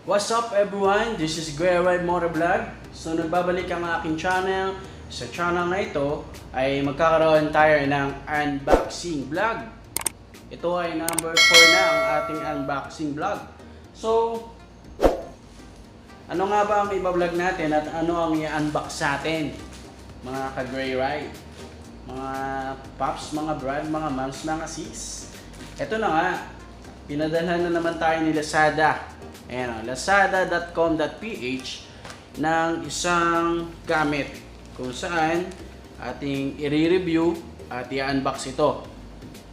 What's up everyone? This is Boya Motor Vlog. So nagbabalik ang aking channel. Sa channel na ito ay magkakaroon tayo ng unboxing vlog. Ito ay number 4 na ang ating unboxing vlog. So, ano nga ba ang iba-vlog natin at ano ang i-unbox natin? Mga ka-gray ride, mga pops, mga brad, mga moms, mga sis. Ito na nga, pinadalhan na naman tayo ni Lazada. Ayan o, lazada.com.ph ng isang gamit kung saan ating i-review at i-unbox ito.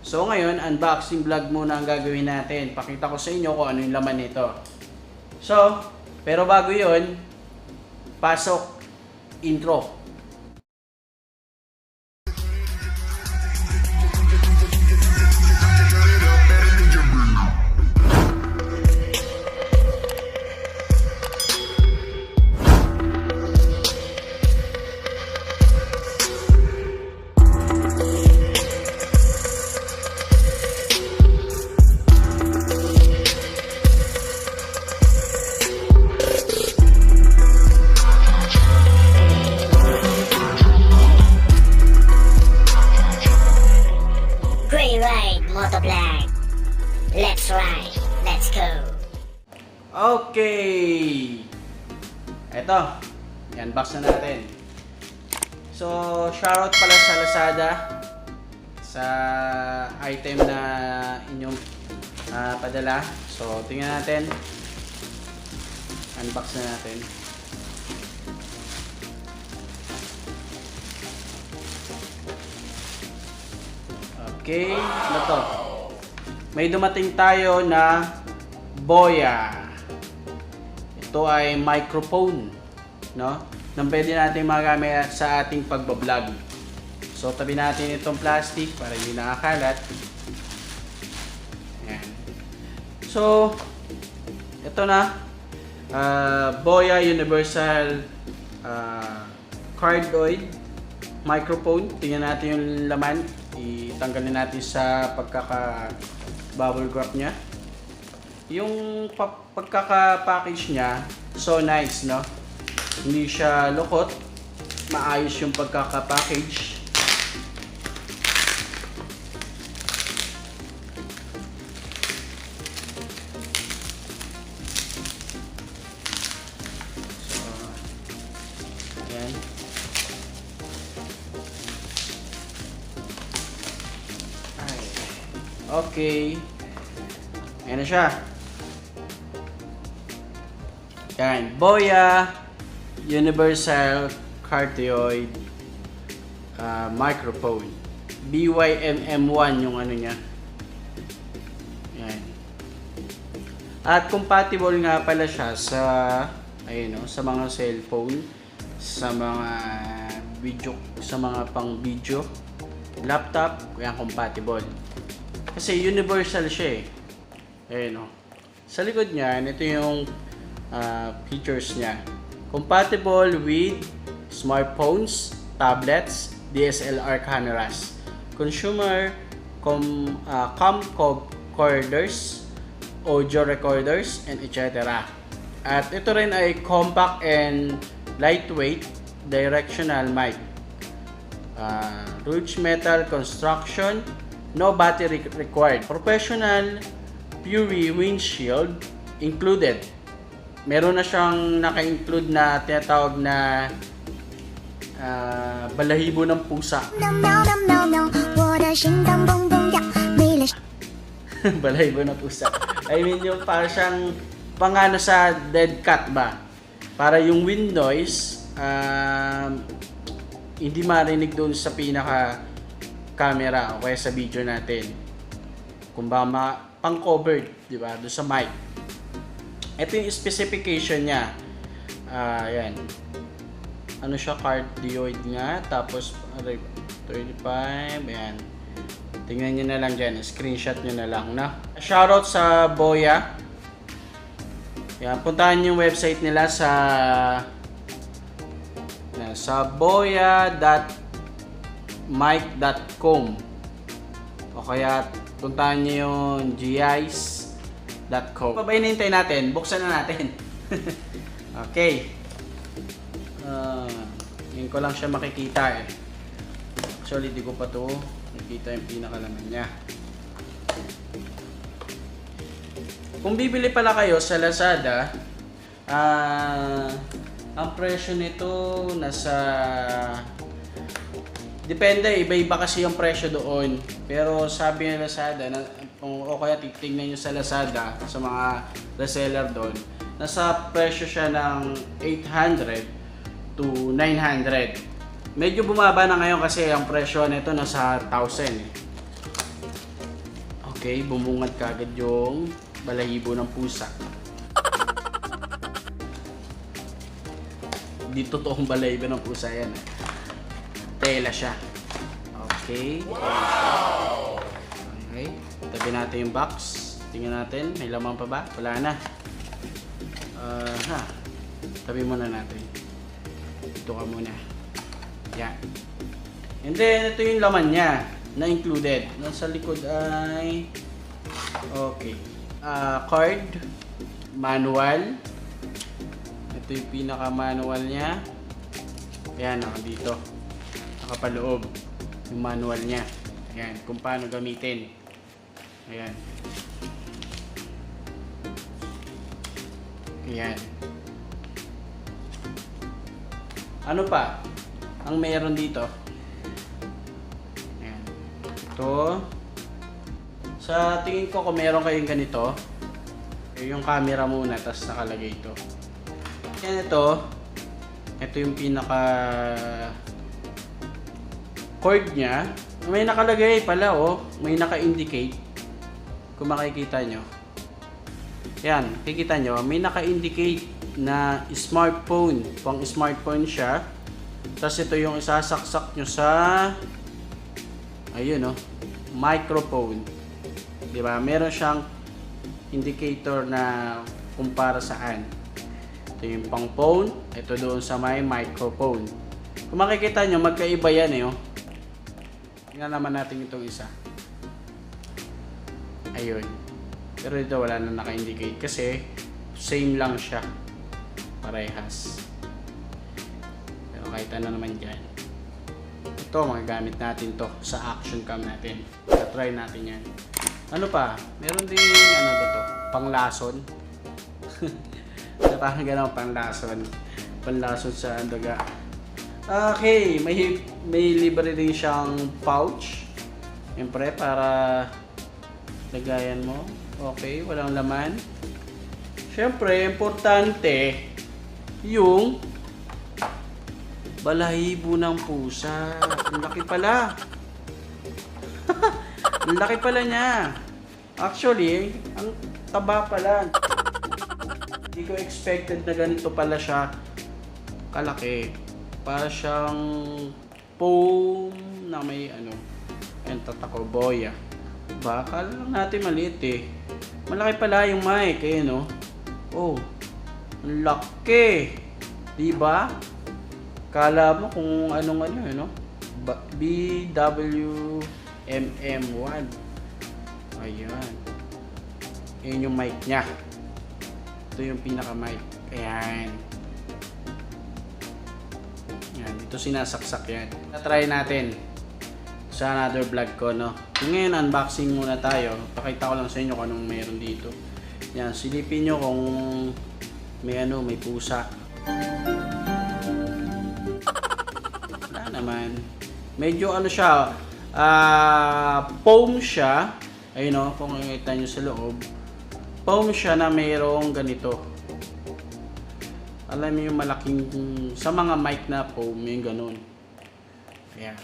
So ngayon, unboxing vlog muna ang gagawin natin. Pakita ko sa inyo kung ano yung laman nito. So, pero bago yun, pasok intro. Let's ride. Let's go. Okay. Ito. I-unbox na natin. So, shoutout pala sa Lazada sa item na inyong padala. So, tingnan natin. Unbox na natin. Okay. Ano to? May dumating tayo na Boya. Ito ay microphone, no? Na pwede natin magamit sa ating pagbablog. So, tabi natin itong plastic para hindi nakakalat. Ayan. So, ito na. Boya Universal Cardioid microphone. Tingnan natin yung laman. Itanggalin natin sa bubble wrap niya. Yung pagkaka-package niya, so nice, no? Hindi siya lukot. Maayos yung pagkaka-package. So, ayan. Okay. Ayan na siya. Yan. Boya Universal Cardioid Microphone. BY-mm1 yung ano niya. Yan. At compatible nga pala siya sa ayun, no, sa mga cellphone, sa mga video, sa mga pang video, laptop, kaya compatible. Kasi universal siya eh. Ayan o. Sa likod niya, ito yung features niya. Compatible with smartphones, tablets, DSLR cameras, consumer camcorders, audio recorders, and etc. At ito rin ay compact and lightweight directional mic. Rich metal construction, no battery required. Professional Pure windshield included. Meron na siyang naka-include na tinatawag na balahibo ng pusa. Balahibo ng pusa. I mean yung para siyang pangano sa Deadcat ba? Para yung wind noise hindi marinig doon sa pinaka camera o kaya sa video natin. Kung ba pang-covered, di ba? Doon sa mic. Ito yung specification niya. Ayan. Ano siya? Cardioid nga. Tapos, 35. Ayan. Tingnan nyo na lang dyan. Screenshot nyo na lang. Na. Shoutout sa Boya. Ayan. Puntahan yung website nila sa boya.mic.com o kaya puntahan nyo yung GIs .co. Pabayinintay natin, buksan na natin. Okay. Ngayon ko lang siya makikita eh. Actually, di ko pa to nakikita yung pinakalaman niya. Kung bibili pala kayo sa Lazada, ang presyo nito nasa... Depende, iba-iba kasi yung presyo doon. Pero sabi ng Lazada, o kaya titignan nyo sa Lazada, sa mga reseller doon, nasa presyo siya ng 800 to 900. Medyo bumaba na ngayon kasi ang presyo nito nasa 1,000 eh. Okay, bumungad kagad yung balahibo ng pusa. Di totoong balahibo ng pusa yan eh. Tela siya. Okay. Wow! Okay. Tabi natin yung box. Tingnan natin. May laman pa ba? Wala na. Tabi muna natin. Ito ka muna. Yan. And then, ito yung laman niya na included. Nasa likod ay... Okay. Card. Manual. Ito yung pinaka-manual niya. Ayan, dito. Nakapaloob yung manual niya. Ayan, kung paano gamitin. Ayan. Ayan. Ano pa ang meron dito? Ayan. Ito. Sa tingin ko kung meron kayong ganito, yung camera muna, tapos nakalagay ito. Ayan, ito. Ito yung pinaka cord niya. May nakalagay pala oh. May naka-indicate. Kung makikita nyo. Yan, kikita nyo. May naka-indicate na smartphone. Pang smartphone siya. Tapos ito yung isasaksak nyo sa ayun oh. Microphone. Diba? Meron siyang indicator na kung para saan. Ito yung pang phone. Ito doon sa may microphone. Kung makikita nyo, magkaiba yan eh oh. Tingnan naman natin itong isa. Ayun. Pero dito wala na naka-indicate kasi same lang siya. Parehas. Pero kahit ano naman dyan. Ito, magagamit natin to sa action cam natin. Try natin yan. Ano pa? Meron din ano ba to? Panglason. Parang gano'n panglason. Panglason sa daga. Okay, may libre din siyang pouch. Siyempre, para lagayan mo. Okay, walang laman. Siyempre, importante yung balahibo ng pusa. Ang laki pala. Ang laki pala niya. Actually, ang taba pala. Hindi ko expected na ganito pala siya kalaki. Para siyang foam na may ano, yung tatako boya. Diba? Akala lang natin maliit eh. Malaki pala yung mic eh, no? Oh, ang laki. Diba? Kala mo kung anong ano eh, no? mm1. Ayan. Ayan yung mic niya. Ito yung pinaka mic. Ayan. Yan, dito sinasaksak yan. Na-try natin sa another vlog ko, no? Ngayon, unboxing muna tayo. Pakita ko lang sa inyo kung anong meron dito. Yan, silipin nyo kung may ano, may pusa. Wala naman. Medyo ano siya, foam siya. Ayun o, kung nakikita nyo sa loob. Foam siya na mayroong ganito. Alam mo yung malaking, sa mga mic na foam, yung ganun. Ayan.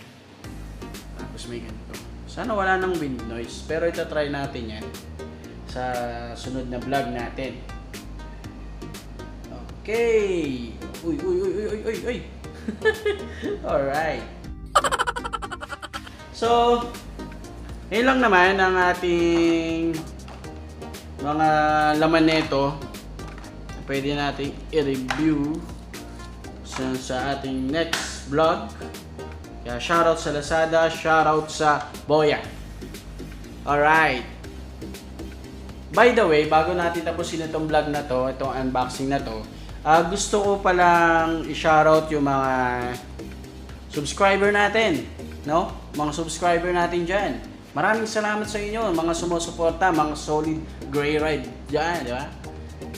Tapos may ganito. Sana wala nang wind noise. Pero ito try natin yan sa sunod na vlog natin. Okay. Uy. Alright. So, yun lang naman ang ating mga laman nito. Pwede natin i-review sa ating next vlog. Kaya shoutout sa Lazada, shoutout sa Boya. Alright. By the way, bago natin tapusin itong vlog na to, itong unboxing na to, gusto ko palang i-shoutout yung mga subscriber natin, no? Mga subscriber natin dyan. Maraming salamat sa inyo, mga sumusuporta, mga solid gray ride dyan, di ba?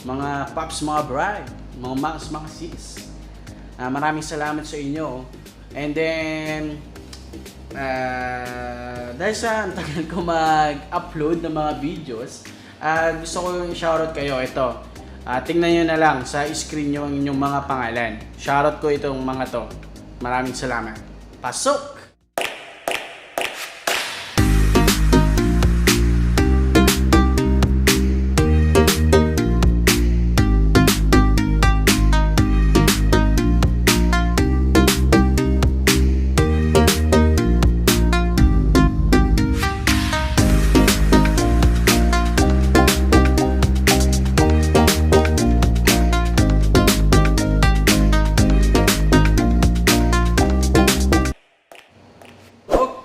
Mga pops, mga bride, mga max, mga sis. Maraming salamat sa inyo. And then, dahil sa ang tagal ko mag-upload ng mga videos, gusto ko yung shoutout kayo. Ito, tingnan nyo na lang sa screen nyo ang inyong mga pangalan. Shoutout ko itong mga to. Maraming salamat. Pasok!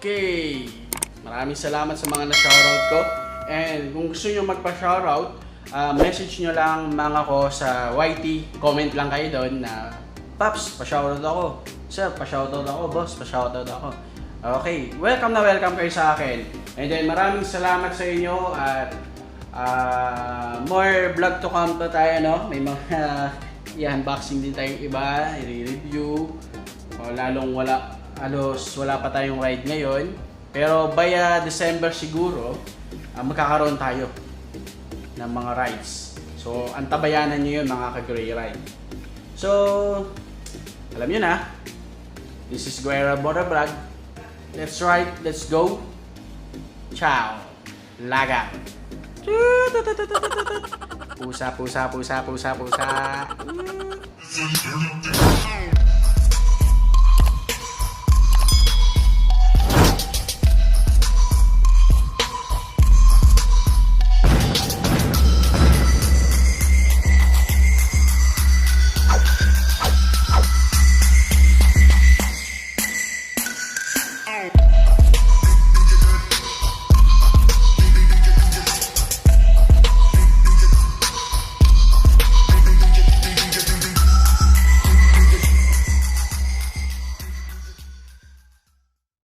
Okay, maraming salamat sa mga na-shoutout ko. And kung gusto nyo magpa-shoutout, message nyo lang mga ko sa YT. Comment lang kayo doon na, Paps, pa-shoutout ako. Sir, pa-shoutout ako. Boss, pa-shoutout ako. Okay, welcome na welcome kayo sa akin. And then maraming salamat sa inyo at more vlog to come pa tayo, no? May mga i-unboxing din tayong iba, i-review. Lalong wala pa tayong ride ngayon, pero by December siguro magkakaroon tayo ng mga rides. So antabayanan nyo yun mga ka-gray ride. So alam nyo na, this is Boya Vlog. Let's ride, let's go. Ciao, laga. Pusa.